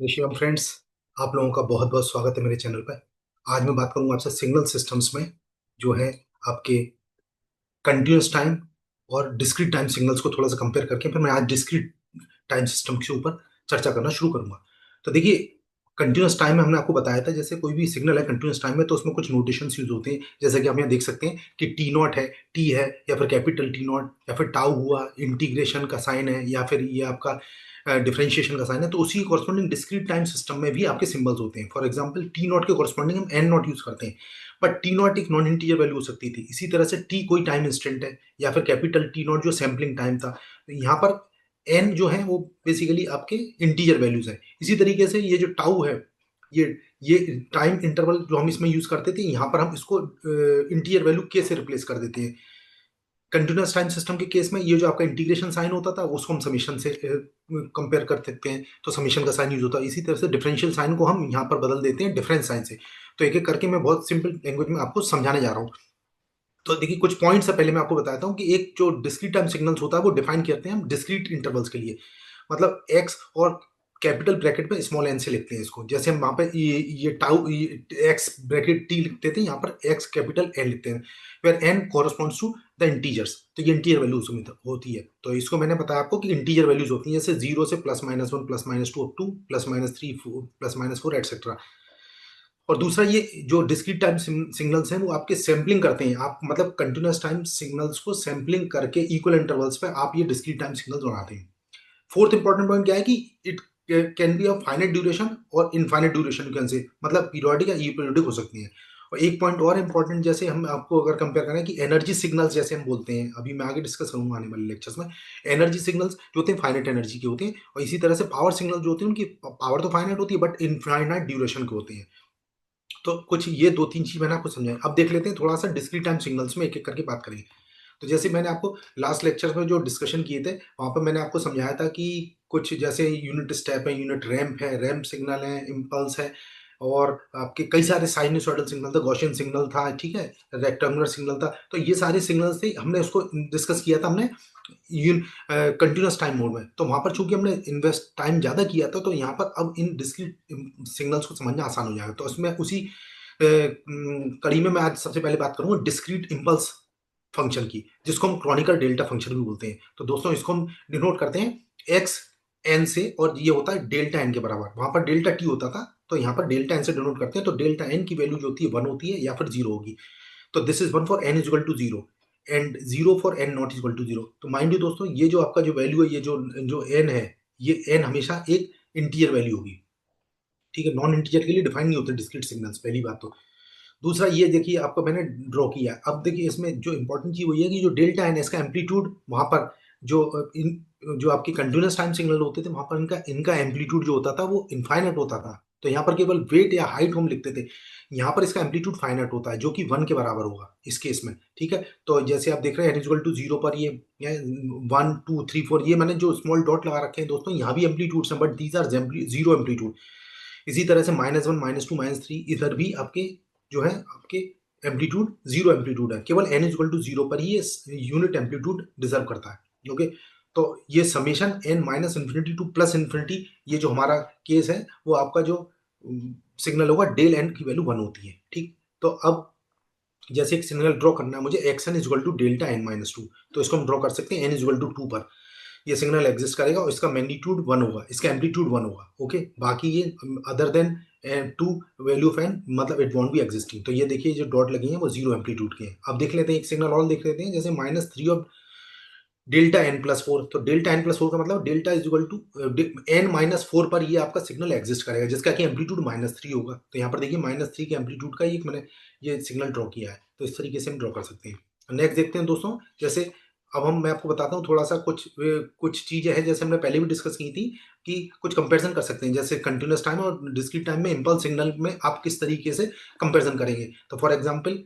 ऋषिवम friends, आप लोगों का बहुत बहुत स्वागत है मेरे चैनल पर। आज मैं बात करूंगा आपसे सिग्नल सिस्टम्स में जो है आपके कंटिन्यूस टाइम और डिस्क्रीट टाइम सिग्नल्स को थोड़ा सा कंपेयर करके फिर मैं आज डिस्क्रीट टाइम सिस्टम के ऊपर चर्चा करना शुरू करूंगा। तो देखिए, कंटिन्यूस टाइम में हमने आपको बताया था जैसे कोई भी सिग्नल है कंटिन्यूस टाइम में तो उसमें कुछ नोटेशंस यूज होते हैं, जैसे कि हम यहाँ देख सकते हैं कि टी नॉट है, टी है, या फिर कैपिटल टी नॉट, या फिर टाउ हुआ, इंटीग्रेशन का साइन है, या फिर ये आपका डिफरेंशिएशन का साइन है। तो उसी कॉरस्पॉन्डिंग डिस्क्रीट टाइम सिस्टम में भी आपके सिंबल्स होते हैं। फॉर एग्जाम्पल टी नॉट के कॉरस्पॉन्डिंग हम एन नॉट यूज करते हैं, बट टी नॉट एक नॉन इंटीजर वैल्यू हो सकती थी। इसी तरह से टी कोई टाइम इंस्टेंट है, या फिर कैपिटल टी नॉट जो सैम्पलिंग टाइम था। तो यहाँ पर एन जो है वो बेसिकली आपके इंटीजर वैल्यूज है। इसी तरीके से ये जो टाउ है, ये टाइम इंटरवल जो हम इसमें यूज करते थे, यहाँ पर हम इसको इंटीजर वैल्यू के से रिप्लेस कर देते हैं। कंटिन्यूस टाइम सिस्टम के केस में ये जो आपका इंटीग्रेशन साइन होता था उसको हम समीशन से कंपेयर कर सकते हैं, तो समीशन का साइन यूज होता है। इसी तरह से डिफरेंशियल साइन को हम यहाँ पर बदल देते हैं डिफरेंस साइन से। तो एक एक करके मैं बहुत सिंपल लैंग्वेज में आपको समझाने जा रहा हूँ। तो देखिए, कुछ पॉइंट्स से पहले मैं आपको बताता हूँ कि एक जो डिस्क्रीट टाइम सिग्नल्स होता है वो डिफाइन करते हैं हम डिस्क्रीट इंटरवल्स के लिए। मतलब एक्स और कैपिटल ब्रैकेट में स्मॉल एन से लिखते हैं इसको। जैसे हम वहाँ पे ये टाउ एक्स ब्रैकेट टी लिखते थे, यहाँ पर एक्स कैपिटल एन लिखते हैं, where n corresponds to the integers. तो ये इंटीजर वैल्यूज होती है। तो इसको मैंने बताया आपको कि इंटीजर वैल्यूज होती हैं, जैसे जीरो से +-1 +-2 अप टू +-3 +-4 एटसेट्रा। और दूसरा, ये जो डिस्क्रीट टाइम सिग्नल्स हैं वो आपके सैम्पलिंग करते हैं। आप मतलब कंटिन्यूस टाइम सिग्नल्स को सैम्पलिंग करके इक्वल इंटरवल्स पे आप ये डिस्क्रीट टाइम सिग्नल्स बनाते हैं। फोर्थ इंपॉर्टेंट पॉइंट क्या है कि it can be of finite duration और infinite duration, you can say मतलब पीरियोडिक या ईपीरियोडिक हो सकती है। और एक पॉइंट और इंपॉर्टेंट, जैसे हम आपको अगर कंपेयर करें कि एनर्जी सिग्नल्स जैसे हम बोलते हैं, अभी मैं आगे डिस्कस करूंगा आने वाले लेक्चर्स में। एनर्जी सिग्नल्स जो होते हैं फाइनाइट एनर्जी के होते हैं, और इसी तरह से पावर सिग्नल जो होते हैं उनकी पावर तो फाइनाइट होती है बट इनफाइनाइट ड्यूरेशन के होते हैं। तो कुछ ये दो तीन चीज मैंने आपको समझाई। अब देख लेते हैं थोड़ा सा डिस्क्रीट टाइम सिग्नल्स में एक एक करके बात करेंगे। तो जैसे मैंने आपको लास्ट लेक्चर में जो डिस्कशन किए थे वहां पर मैंने आपको समझाया था कि कुछ जैसे यूनिट स्टेप है, यूनिट रैंप है, रैंप सिग्नल है, इम्पल्स है, और आपके कई सारे साइनसॉइडल सिग्नल था, गॉसियन सिग्नल था, ठीक है, रेक्टेंगुलर सिग्नल था। तो ये सारे सिग्नल्स थे, हमने उसको डिस्कस किया था हमने कंटिन्यूस टाइम मोड में। तो वहां पर चूंकि हमने इन्वेस्ट टाइम ज्यादा किया था, तो यहाँ पर अब इन डिस्क्रीट सिग्नल्स को समझना आसान हो जाएगा। तो उसमें उसी कड़ी में मैं आज सबसे पहले बात करूंगा डिस्क्रीट इम्पल्स फंक्शन की, जिसको हम क्रॉनिकल डेल्टा फंक्शन भी बोलते हैं। तो दोस्तों, इसको हम डिनोट करते हैं एक्स एन से, और ये होता है डेल्टा एन के बराबर। वहां पर डेल्टा टी होता था, तो यहाँ पर डेल्टा एन से डिनोट करते हैं। तो डेल्टा एन की वैल्यू जो होती है 1 होती है या फिर 0 होगी। तो this is 1 for n is equal to 0 and 0 for n not is equal to 0। तो माइंड यू दोस्तों, ये जो आपका जो वैल्यू है, ये जो जो एन है, ये एन हमेशा एक इंटीजर वैल्यू होगी। ठीक है, नॉन इंटीजर के लिए डिफाइन नहीं होते डिस्क्रीट सिग्नल्स, पहली बात तो। दूसरा, ये देखिए आपको मैंने ड्रॉ किया। अब देखिए इसमें जो इंपॉर्टेंट चीज वो ये है कि जो डेल्टा है इसका एम्पलीट्यूड वहां पर जो जो आपकी कंटिन्यूस टाइम सिग्नल होते थे वहां पर इनका इनका एम्पलीट्यूड जो होता था वो इनफाइनाइट होता था। तो यहाँ पर केवल वेट या हाइट हम लिखते थे, यहाँ पर इसका एम्पलीट्यूड फाइनाइट होता है जो कि 1 के बराबर होगा इस केस में। ठीक है, तो जैसे आप देख रहे हैं n इक्वल टू 0 पर ये 1 2 3 4, ये मैंने जो स्मॉल डॉट लगा रखे हैं दोस्तों, यहाँ भी एम्पलीट्यूड्स हैं but these are zero amplitude. इसी तरह से -1 -2 -3 इधर भी आपके जो है आपके एम्पलीट्यूड जीरो एम्पलीट्यूड है। केवल n इक्वल टू 0 पर ही ये यूनिट एम्पलीट्यूड डिजर्व करता है। ओके, तो ये summation n minus infinity to plus infinity, ये जो हमारा केस है वो आपका जो सिग्नल होगा डेल n की वैल्यू 1 होती है। ठीक, तो अब जैसे एक सिग्नल ड्रॉ करना है मुझे, xn is equal to delta n-2, तो इसको हम ड्रॉ कर सकते हैं n इज इक्वल टू 2 पर। ये सिग्नल एग्जिस्ट करेगा और इसका मैग्नीट्यूड 1 होगा, इसका एम्पलीट्यूड 1 होगा। ओके, बाकी ये other than 2 value of n मतलब इट वॉन्ट बी एग्जिस्टिंग। तो ये देखिए जो डॉट लगी हैं वो जीरो एम्पलीट्यूड के हैं। अब देख लेते हैं एक सिग्नल और देख लेते हैं, जैसे -3 ऑफ डेल्टा n+4। तो डेल्टा n+4 का मतलब delta is equal to n-4 पर ये आपका सिग्नल एग्जिस्ट करेगा, जिसका कि एम्पलीट्यूड -3 होगा। तो यहाँ पर देखिए -3 के एम्पलीट्यूड का एक मैंने ये सिग्नल ड्रॉ किया है। तो इस तरीके से हम ड्रॉ कर सकते हैं। नेक्स्ट देखते हैं दोस्तों, जैसे अब हम मैं आपको बताता हूँ थोड़ा सा कुछ चीजें हैं, जैसे हमने पहले भी डिस्कस की थी कि कुछ कंपैरिजन कर सकते हैं, जैसे कंटिन्यूस टाइम और डिस्क्रीट टाइम में इम्पल्स सिग्नल में आप किस तरीके से कंपैरिजन करेंगे। तो फॉर एग्जांपल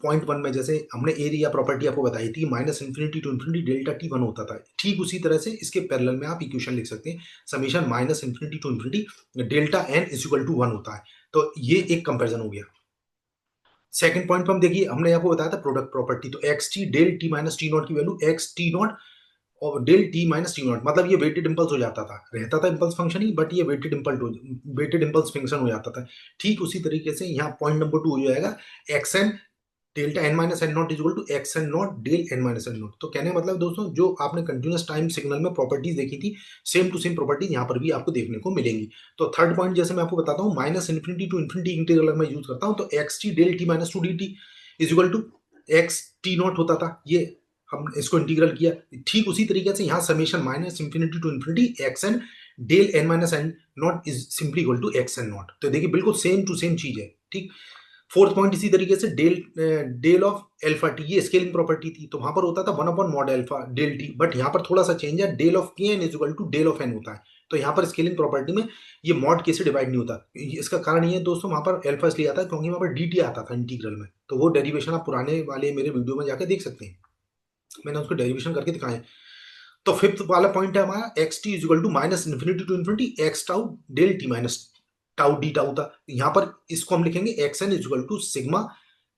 पॉइंट 1 में जैसे हमने एरिया प्रॉपर्टी आपको बताई थी, minus infinity to infinity delta t 1 होता था। ठीक उसी तरह से इसके पैरेलल में आप इक्वेशन लिख सकते हैं, summation minus infinity to infinity delta n is equal to 1 होता है। तो ये एक कंपैरिजन हो गया। सेकंड पॉइंट पर हम देखिए, हमने आपको बताया था प्रोडक्ट प्रॉपर्टी। तो x t del t minus t not की वैल्यू एक्स टी नॉट और del t minus t not, मतलब ये वेटेड इम्पल्स हो जाता था, रहता था इम्पल्स फंक्शन ही, बट ये वेटेड इम्पल्स फंक्शन हो जाता था। ठीक उसी तरीके से यहाँ पॉइंट नंबर 2 हो जाएगा, x n delta n minus n not equal to x n not del n minus n not. तो कहने का मतलब दोस्तों, जो आपने कंटिन्यूस टाइम सिग्नल में प्रॉपर्टीज देखी थी, सेम टू सेम प्रॉपर्टीज यहाँ पर भी आपको देखने को मिलेंगी। तो थर्ड पॉइंट जैसे मैं आपको बताता हूँ, minus infinity to infinity integral मैं यूज करता हूँ, तो x t del t minus to d t is equal to x t not होता था, ये हम इसको इंटीग्रल किया। ठीक उसी तरीके से यहाँ summation minus infinity to infinity x n del n minus n not is simply equal to x n not. तो देखिए बिल्कुल सेम टू सेम चीज है। ठीक, फोर्थ पॉइंट इसी तरीके से डेल ऑफ एल्फा टी, ये स्केलिंग प्रॉपर्टी थी, तो वहां पर होता था one upon mod alpha del t, but यहाँ पर थोड़ा सा चेंज है, del of k n is equal to del of n होता है। तो यहाँ पर स्केलिंग प्रॉपर्टी में ये मॉड के से डिवाइड नहीं होता। इसका कारण ये है दोस्तों, वहां पर एल्फा इसलिए आता है क्योंकि वहां पर डी टी आता था इंटीग्रल में, तो वो डेरिवेशन आप पुराने वाले मेरे वीडियो में जाकर देख सकते हैं, मैंने उसको डेरिवेशन करके दिखाए। तो फिफ्थ वाला पॉइंट है हमारा, x t is equal to minus infinity to infinity x tau del t minus tau d tau था। यहाँ पर इसको हम लिखेंगे x n is equal to sigma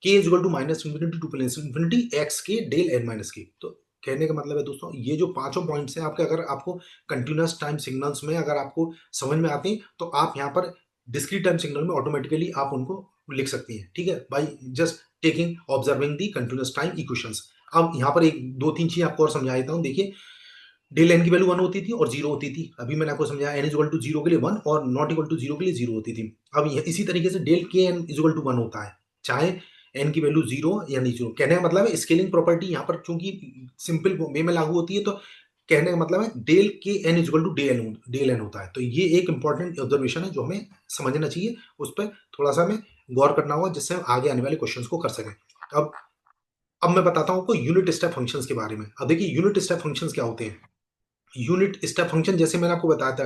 k is equal to minus infinity to plus infinity x k del n minus k. तो कहने का मतलब है दोस्तों, ये जो पांचों पॉइंट्स हैं आपके, अगर आपको कंटिन्यूस टाइम सिग्नल्स में अगर आपको समझ में आते हैं, तो आप यहाँ पर डिस्क्रीट टाइम सिग्नल में ऑटोमेटिकली आप उनको लिख सकते हैं। ठीक है, by just taking observing the continuous time equations. अब यहाँ पर एक दो तीन चीज आपको और समझा देता हूँ। देखिए, डेल एन की वैल्यू 1 होती थी और 0 होती थी, अभी मैंने आपको समझाया एन इक्वल टू 0 के लिए 1 और नॉट इक्वल टू 0 के लिए 0 होती थी। अब इसी तरीके से del k n equal to 1 होता है, चाहे एन की वैल्यू 0 या नहीं 0। कहने का मतलब है स्केलिंग प्रॉपर्टी यहाँ पर चूंकि सिंपल वे में लागू होती है, तो कहने का मतलब है del k n equal to del n होता है। तो ये एक इंपॉर्टेंट ऑब्जर्वेशन है जो हमें समझना चाहिए, उस पर थोड़ा सा हमें गौर करना होगा, जिससे हम आगे आने वाले क्वेश्चंस को कर सकें। अब अब मैं बताता हूँ आपको यूनिट स्टेप फंक्शंस के बारे में। अब देखिए यूनिट स्टेप फंक्शंस क्या होते हैं। यूनिट स्टेप फंक्शन जैसे मैंने आपको बताया था,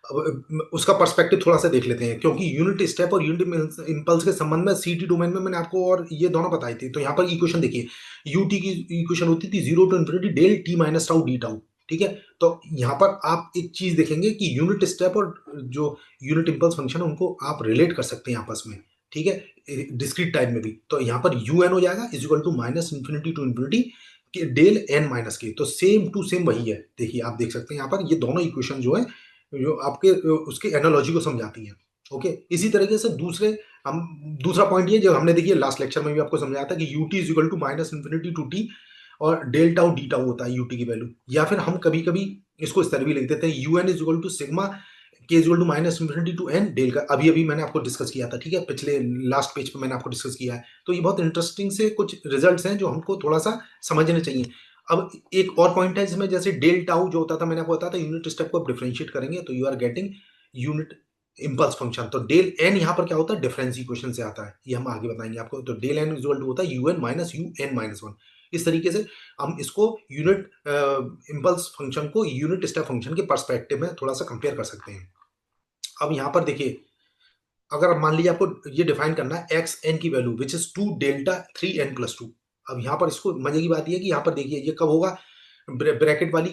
अब उसका पर्सपेक्टिव थोड़ा सा देख लेते हैं, क्योंकि यूनिट स्टेप और यूनिट इंपल्स के संबंध में सीटी डोमेन में मैंने आपको और ये दोनों बताई थी। तो यहाँ पर इक्वेशन देखिए, यूटी की इक्वेशन होती थी 0 to infinity del t minus tau d tau. ठीक है, तो यहाँ पर आप एक चीज देखेंगे कि यूनिट स्टेप और जो यूनिट इंपल्स फंक्शन है उनको आप रिलेट कर सकते हैं आपस में। ठीक है, डिस्क्रीट टाइम में भी। तो यहाँ पर यू एन हो जाएगा is equal to minus infinity to infinity कि डेल एन माइनस के, तो सेम टू सेम वही है। देखिए आप देख सकते हैं यहाँ पर ये दोनों इक्वेशन जो है, जो आपके उसके एनालॉजी को समझाती हैं। ओके, इसी तरीके से हम दूसरा पॉइंट ये जो हमने देखिए लास्ट लेक्चर में भी आपको समझाया था कि u t is equal to minus infinity to t और डेल टाउ डी टाउ होता है यूटी की वैल्यू। या फिर हम कभी कभी इसको इस तरह भी लिख देते हैं, u n is equal to sigma k is equal to minus infinity to n del का। अभी अभी मैंने आपको डिस्कस किया था, ठीक है, पिछले लास्ट पेज पे मैंने आपको डिस्कस किया है। तो ये बहुत इंटरेस्टिंग से कुछ रिजल्ट्स हैं जो हमको थोड़ा सा समझने चाहिए। अब एक और पॉइंट है जिसमें जैसे डेल टाउ जो होता था, मैंने आपको बताया था यूनिट स्टेप को आप डिफरेंशिएट करेंगे तो you are getting unit impulse function. तो डेल एन यहाँ पर क्या होता है, डिफरेंस इक्वेशन से आता है, ये हम आगे बताएंगे आपको। तो डेल एन इक्वल टू होता है u n minus u n minus one. इस तरीके से हम इसको यूनिट इंपल्स फंक्शन को यूनिट स्टेप फंक्शन के पर्सपेक्टिव में थोड़ा सा कंपेयर कर सकते हैं। अब यहाँ पर देखिए, अगर मान लीजिए आपको ये डिफाइन करना है एक्स एन की value which is 2 delta 3 n plus 2। अब यहाँ पर इसको मजे की बात ये है कि यहाँ पर देखिए ये कब होगा, ब्रैकेट वाली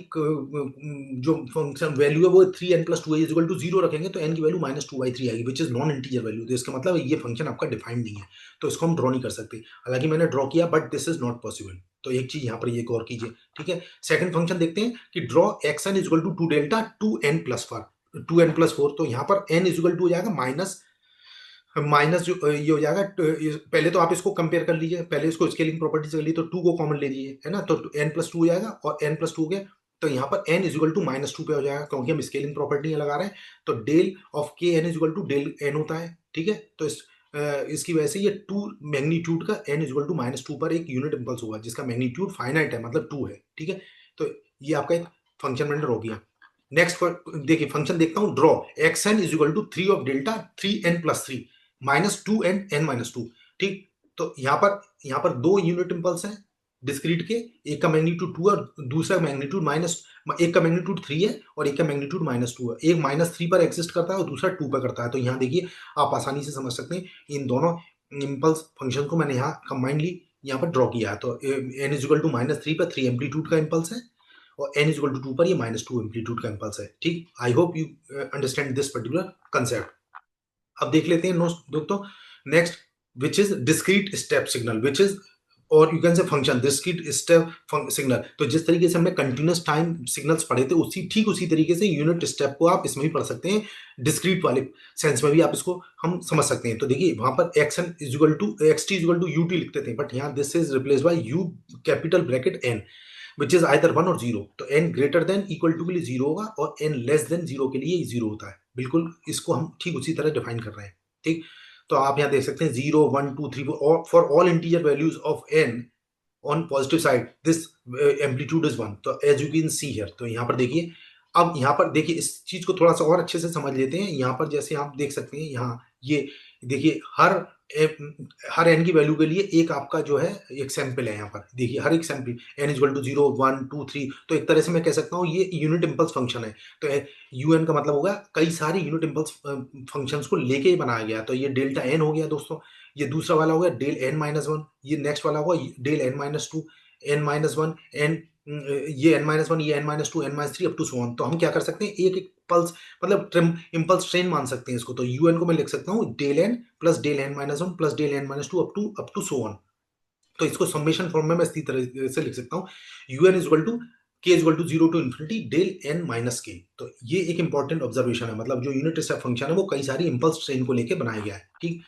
जो फंक्शन वैल्यू है वो 3 एन प्लस 2 है, इक्वल टू 0 रखेंगे तो एन की वैल्यू माइनस 2/3 आएगी which is non integer value. तो इसका मतलब ये फंक्शन आपका डिफाइंड नहीं है, तो इसको हम ड्रॉ नहीं कर सकते। हालांकि मैंने ड्रॉ किया but this is not possible. तो एक चीज यहाँ पर ये गौर कीजिए। ठीक है, सेकंड फंक्शन देखते हैं कि draw x n equal to 2 delta 2n+4। तो यहाँ पर n इक्वल टू हो जाएगा माइनस माइनस जो ये हो जाएगा पहले तो आप इसको कंपेयर कर लीजिए, पहले इसको स्केलिंग प्रॉपर्टी से कर लीजिए, तो 2 को कॉमन ले लीजिए, है ना, तो n+2 हो जाएगा और n+2 हो गया। तो यहाँ पर n इक्वल टू -2 पे हो जाएगा क्योंकि हम स्केलिंग प्रॉपर्टी लगा रहे हैं। तो del of k n equal to del n होता है। ठीक है, तो इसकी वजह से ये 2 मैग्नीट्यूड का n इक्वल टू -2 पर एक यूनिट इंपल्स होगा जिसका मैग्नीट्यूड फाइनाइट है, मतलब 2 है। ठीक है, तो ये आपका एक फंक्शन मैंने ड्रॉ किया। नेक्स्ट देखिए फंक्शन देखता हूं, draw x n is equal to 3 of delta 3n+3 -2n n-2। ठीक, तो यहाँ पर दो यूनिट इंपल्स हैं डिस्क्रीट के, एक का मैग्नीट्यूड 2 और दूसरा मैग्नीट्यूड माइनस, एक का मैग्नीट्यूड 3 है और एक का मैग्नीट्यूड -2 है। एक -3 पर एग्जिस्ट करता है और दूसरा 2 पर करता है। तो यहाँ देखिए आप आसानी से समझ सकते हैं, इन दोनों इंपल्स फंक्शन को मैंने यहाँ कंबाइंडली यहाँ पर ड्रॉ किया है। तो n इज इक्वल टू -3 पर 3 एम्पलीट्यूड का इंपल्स है और n इज इक्वल टू 2 पर ये -2 एम्पलीट्यूड का इंपल्स है। ठीक, I hope you understand this particular concept. अब देख लेते हैं दोस्तों next, which is discrete step signal, which is और you can say function discrete step signal. तो जिस तरीके से हमने कंटिन्यूस टाइम सिग्नल्स पढ़े थे ठीक उसी तरीके से यूनिट स्टेप को आप इसमें भी पढ़ सकते हैं, डिस्क्रीट वाले सेंस में भी आप इसको हम समझ सकते हैं। तो देखिए वहां पर x n is equal to x t is equal to u t लिखते थे, बट यहाँ this is replace by u capital bracket n which is either 1 or 0। तो n greater than equal to के लिए 0 होगा और n लेस देन 0 के लिए 0 होता है। बिल्कुल इसको हम ठीक उसी तरह डिफाइन कर रहे हैं। ठीक, तो आप यहाँ देख सकते हैं 0 1 2 3 for all integer values of n on positive side this amplitude is 1। तो as you can see here, तो यहाँ पर देखिए, अब यहाँ पर देखिए इस चीज को थोड़ा सा और अच्छे से समझ लेते हैं। यहाँ पर जैसे आप देख सकते हैं, यहाँ ये देखिए हर एन की वैल्यू के लिए एक आपका जो है एक सैंपल है। यहाँ पर देखिए हर एक sample n is equal to 0 1 2 3। तो एक तरह से मैं कह सकता हूँ ये यूनिट इम्पल्स फंक्शन है। तो यू एन का मतलब होगा कई सारी यूनिट इम्पल्स फंक्शंस को लेके ही बनाया गया। तो ये डेल्टा एन हो गया दोस्तों, ये दूसरा वाला होगा डेल एन माइनस वन, ये नेक्स्ट वाला होगा del n minus two, n minus one, n ये एन माइनस वन, ये n minus two, n minus three up to so on. तो हम क्या कर सकते हैं, एक एक पल्स मतलब ट्रिम इम्पल्स ट्रेन मान सकते हैं इसको। तो यू एन को मैं लिख सकता हूँ del n plus del n minus one plus del n minus two up to so on. तो इसको समेशन फॉर्म में मैं इसी तरह से लिख सकता हूँ, u n is equal to k is equal to 0 to infinity del n minus k. तो ये एक इंपॉर्टेंट ऑब्जर्वेशन है, मतलब जो यूनिट स्टेप फंक्शन है वो कई सारी इम्पल्स ट्रेन को लेकर बनाया गया है। ठीक,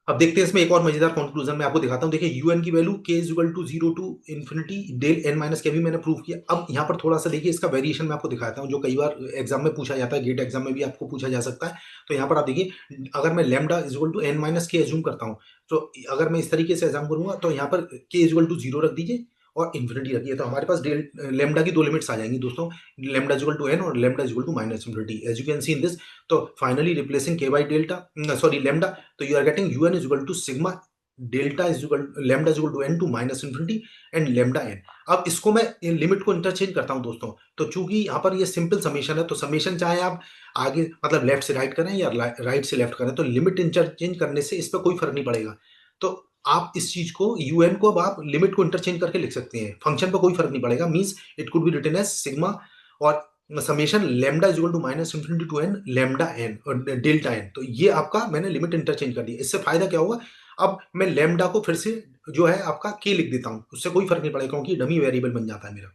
अब देखते हैं इसमें एक और मजेदार कंक्लूजन मैं आपको दिखाता हूं। देखिए यूएन की value k is equal to 0 to infinity del n minus k भी मैंने प्रूव किया। अब यहाँ पर थोड़ा सा देखिए इसका वेरिएशन मैं आपको दिखाता हूं, जो कई बार एग्जाम में पूछा जाता है, गेट एग्जाम में भी आपको पूछा जा सकता है। तो यहाँ पर आप देखिए, अगर मैं lambda is equal to n minus k assume करता हूँ, तो अगर मैं इस तरीके से एग्जाम करूंगा तो यहाँ पर के इज इक्वल टू 0 रख दीजिए और इन्फिनिटी रखिए। तो हमारे पास डेल लेमडा की दो लिमिट्स आ जाएंगी दोस्तों, lambda is equal to n और lambda is equal to minus infinity, as you can see in this. तो finally replacing k by delta sorry lambda, तो you are getting u n is equal to sigma delta is equal lambda is equal to n to minus infinity and lambda n. अब इसको मैं इन limit को interchange करता हूं दोस्तों। तो चूंकि यहाँ पर ये सिंपल समेशन है, तो समेशन चाहे आप आगे मतलब लेफ्ट से राइट करें या राइट से लेफ्ट करें, तो लिमिट इंटरचेंज करने से इस पर कोई फर्क नहीं पड़ेगा। तो आप इस चीज को यूएन को अब आप लिमिट को इंटरचेंज करके लिख सकते हैं, फंक्शन पर कोई फर्क नहीं पड़ेगा। Means it could be written as sigma और summation lambda is equal to minus infinity to n lambda n और डेल्टा एन। तो ये आपका मैंने लिमिट इंटरचेंज कर दी। इससे फायदा क्या होगा, अब मैं लेमडा को फिर से जो है आपका के लिख देता हूं, उससे कोई फर्क नहीं पड़ेगा क्योंकि डमी वेरिएबल बन जाता है मेरा।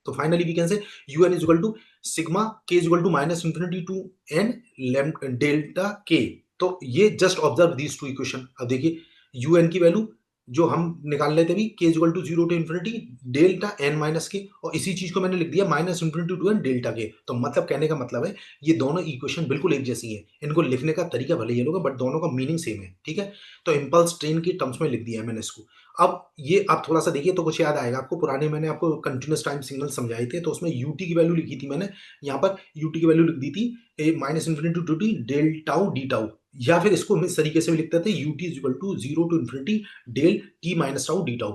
तो finally we can say u n is equal to sigma k is equal to minus infinity to n lambda delta k. तो ये just observe these two equation. अब देखिए यू एन की वैल्यू जो हम निकाल लेते अभी, k is equal to 0 to infinity delta n minus k, और इसी चीज को मैंने लिख दिया minus infinity to n delta k. तो मतलब कहने का मतलब है ये दोनों इक्वेशन बिल्कुल एक जैसी हैं, इनको लिखने का तरीका भले ये लोग बट दोनों का मीनिंग सेम है। ठीक है, तो इम्पल्स ट्रेन की टर्म्स में लिख दिया है मैंने इसको। अब ये आप थोड़ा सा देखिए तो कुछ याद आएगा आपको, पुराने मैंने आपको कंटिन्यूस टाइम सिग्नल समझाए थे, तो उसमें यूटी की वैल्यू लिखी थी मैंने, यहाँ पर यूटी की वैल्यू लिख दी थी minus infinity to t del tau d tau, या फिर इसको हम इस तरीके से भी लिखते थे u t is equal to 0 to infinity del t minus tau d tau.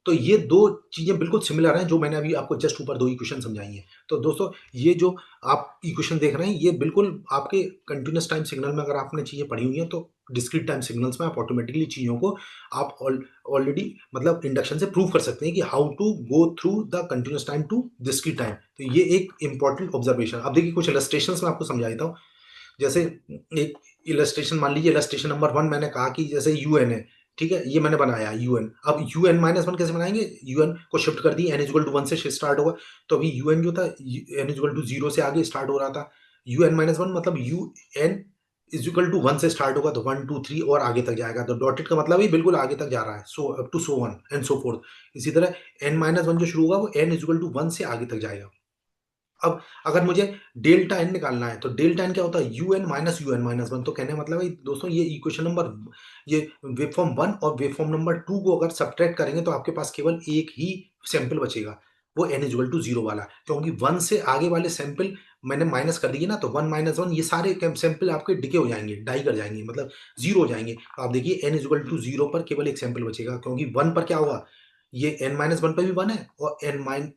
तो ये दो चीजें बिल्कुल सिमिलर हैं जो मैंने अभी आपको जस्ट ऊपर दो इक्वेशन समझाई हैं। तो दोस्तों ये जो आप इक्वेशन देख रहे हैं ये बिल्कुल आपके कंटिन्यूस टाइम सिग्नल में अगर आपने चीजें पढ़ी हुई हैं, तो डिस्क्रीट टाइम सिग्नल्स में आप ऑटोमेटिकली चीजों को आप ऑलरेडी मतलब इंडक्शन से प्रूव कर सकते हैं कि how to go through the continuous time to discrete time. तो ये एक इंपॉर्टेंट ऑब्जर्वेशन। अब देखिए कुछ इलस्ट्रेशंस मैं आपको समझा देता हूँ। जैसे एक इलस्ट्रेशन मान लीजिए, इलस्ट्रेशन नंबर 1 मैंने कहा कि जैसे यूएन है, ठीक है, ये मैंने बनाया यूएन। अब यूएन माइनस वन कैसे बनाएंगे, यूएन को शिफ्ट कर दिए, एन इजल टू 1 से स्टार्ट होगा। तो अभी यूएन जो था एन इजल टू 0 से आगे स्टार्ट हो रहा था, यूएन माइनस वन मतलब u n is equal to 1 से स्टार्ट होगा, तो 1 2 3 और आगे तक जाएगा। तो डॉटेड का मतलब ही बिल्कुल आगे तक जा रहा है, so up to so on and so forth. इसी तरह एन माइनस वन जो शुरू होगा वो एन इज इक्वल टू 1 से आगे तक जाएगा। अब अगर मुझे डेल्टा एन निकालना है, तो डेल्टा एन क्या होता है, u n minus u n minus one. तो कहने का मतलब है दोस्तों ये इक्वेशन नंबर, ये वेव फॉर्म 1 और वेव फॉर्म नंबर 2 को अगर सब्ट्रैक्ट करेंगे तो आपके पास केवल एक ही सैंपल बचेगा, वो एन इजल टू 0 वाला। क्योंकि 1 से आगे वाले सैंपल मैंने माइनस कर दिए ना, तो 1 माइनस वन ये सारे सैंपल आपके डिके हो जाएंगे, डाई कर जाएंगे, मतलब जीरो हो जाएंगे। तो आप देखिए एन इजल टू 0 पर केवल एक सैंपल बचेगा, क्योंकि 1 पर क्या होगा, ये एन माइनस वन पे भी वन है और एन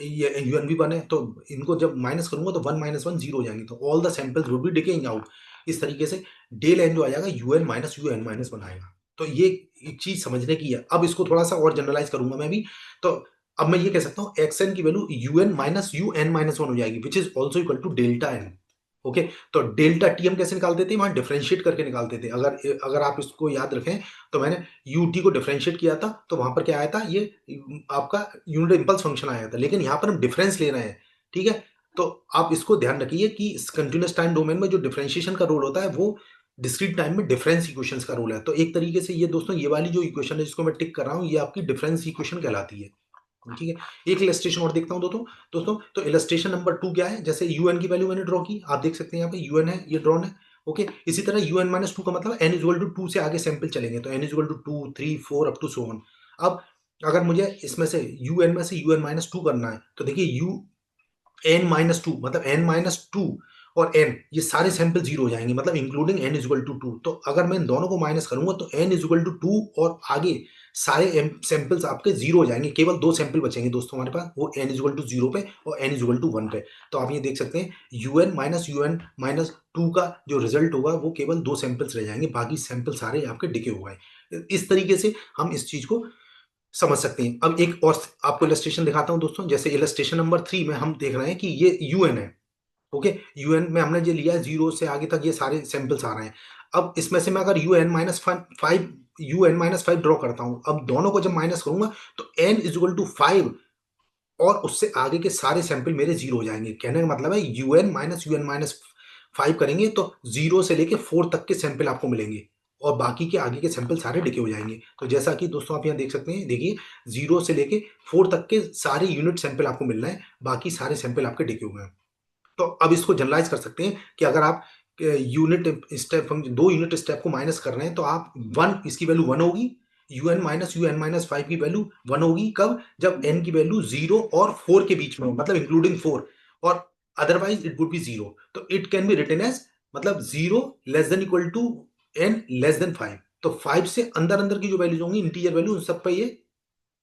ये यू एन भी वन है। तो इनको जब माइनस करूंगा तो 1 माइनस वन 0 हो जाएंगे, तो all the samples would be decaying out. इस तरीके से डेल एन जो आ जाएगा u n minus u n minus one आएगा। तो ये एक चीज समझने की है। अब इसको थोड़ा सा और जनरलाइज करूंगा मैं भी। तो अब मैं ये कह सकता हूँ एक्स एन की value u n minus u n minus one हो जाएगी, which is also equal to delta n. Okay, तो डेल्टा टी हम कैसे निकालते थे, वहां डिफरेंशिएट करके निकालते थे। अगर अगर आप इसको याद रखें तो मैंने यूटी को डिफरेंशिएट किया था, तो वहां पर क्या आया था, ये आपका यूनिट इंपल्स फंक्शन आया था, लेकिन यहाँ पर हम डिफरेंस ले रहे हैं। ठीक है, तो आप इसको ध्यान रखिए कि कंटिन्यूस टाइम डोमेन में जो डिफरेंशिएशन का रोल होता है वो डिस्क्रीट टाइम में डिफरेंस इक्वेशंस का रोल है। तो एक तरीके से ये दोस्तों, ये वाली जो इक्वेशन है जिसको मैं टिक कर रहा हूँ, ये आपकी डिफरेंस इक्वेशन कहलाती है। ठीक है, एक इलस्ट्रेशन और देखता हूं दोस्तों। तो इलस्ट्रेशन नंबर 2 क्या है, जैसे यूएन की वैल्यू मैंने ड्रॉ की, आप देख सकते हैं यहाँ पे यूएन है, ये ड्रॉन है। ओके, इसी तरह यूएन माइनस टू का मतलब एन इक्वल टू 2 से आगे सैंपल चलेंगे, तो n equal to 2 3 4 up to so on. अब अगर मुझे इसमें से यूएन में से यूएन माइनस टू करना है, तो देखिए यू एन माइनस टू मतलब एन माइनस टू और एन, ये सारे सैंपल जीरो हो जाएंगे, मतलब including n equal to two. तो अगर मैं इन दोनों को माइनस करूंगा तो एन इक्वल टू टू और आगे सारे सैंपल्स आपके जीरो हो जाएंगे, केवल दो सैंपल बचेंगे दोस्तों हमारे पास, वो एन इक्वल टू जीरो पे और एन इक्वल टू वन पे। तो आप ये देख सकते हैं यूएन माइनस टू का जो रिजल्ट होगा वो केवल दो सैंपल्स रह जाएंगे, बाकी सैंपल सारे आपके डिके हो गए। इस तरीके से हम इस चीज को समझ सकते हैं। अब एक और आपको इलस्ट्रेशन दिखाता हूं दोस्तों, जैसे इलस्ट्रेशन नंबर 3 में हम देख रहे हैं कि ये यूएन है। ओके, यूएन में हमने जो लिया है जीरो से आगे तक ये सारे सैंपल्स आ रहे हैं। अब इसमें से मैं अगर यूएन माइनस फाइव ड्रॉ करता हूं, अब दोनों को जब माइनस करूंगा तो एन इज टू 5 और उससे आगे के सारे सैंपल मेरे जीरो हो जाएंगे। कहने का मतलब है यूएन माइनस 5 करेंगे तो जीरो से लेके 4 तक के सैंपल आपको मिलेंगे और बाकी के आगे के सैंपल सारे डिके हो जाएंगे। तो जैसा कि दोस्तों आप यहाँ देख सकते हैं, देखिए जीरो से लेके 4 तक के सारे यूनिट सैंपल आपको मिल रहे हैं, बाकी सारे सैंपल आपके डिके हो गए। तो अब इसको जनरलाइज कर सकते हैं कि अगर आप यूनिट स्टेप दो यूनिट स्टेप को माइनस कर रहे हैं तो आप वन, इसकी वैल्यू वन होगी, यूएन माइनस 5 की वैल्यू वन होगी, कब, जब एन की वैल्यू जीरो और फोर के बीच में हो, मतलब इंक्लूडिंग फोर, और otherwise it would be zero. तो it can be written as, मतलब zero less than equal to n less than 5। तो 5 से अंदर अंदर की जो वैल्यूज होंगी, इंटीजर वैल्यू, उन सब पे ये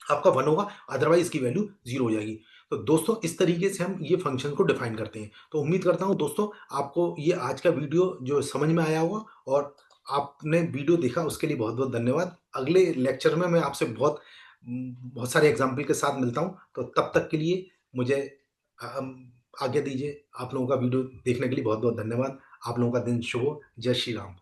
आपका वन होगा, अदरवाइज इसकी वैल्यू जीरो हो जाएगी। तो दोस्तों इस तरीके से हम ये फंक्शन को डिफाइन करते हैं। तो उम्मीद करता हूं दोस्तों आपको ये आज का वीडियो जो समझ में आया होगा, और आपने वीडियो देखा उसके लिए बहुत बहुत धन्यवाद। अगले लेक्चर में मैं आपसे बहुत सारे एग्जाम्पल के साथ मिलता हूं, तो तब तक के लिए मुझे आज्ञा दीजिए। आप लोगों का वीडियो देखने के लिए बहुत बहुत धन्यवाद। आप लोगों का दिन शुभ हो। जय श्री राम।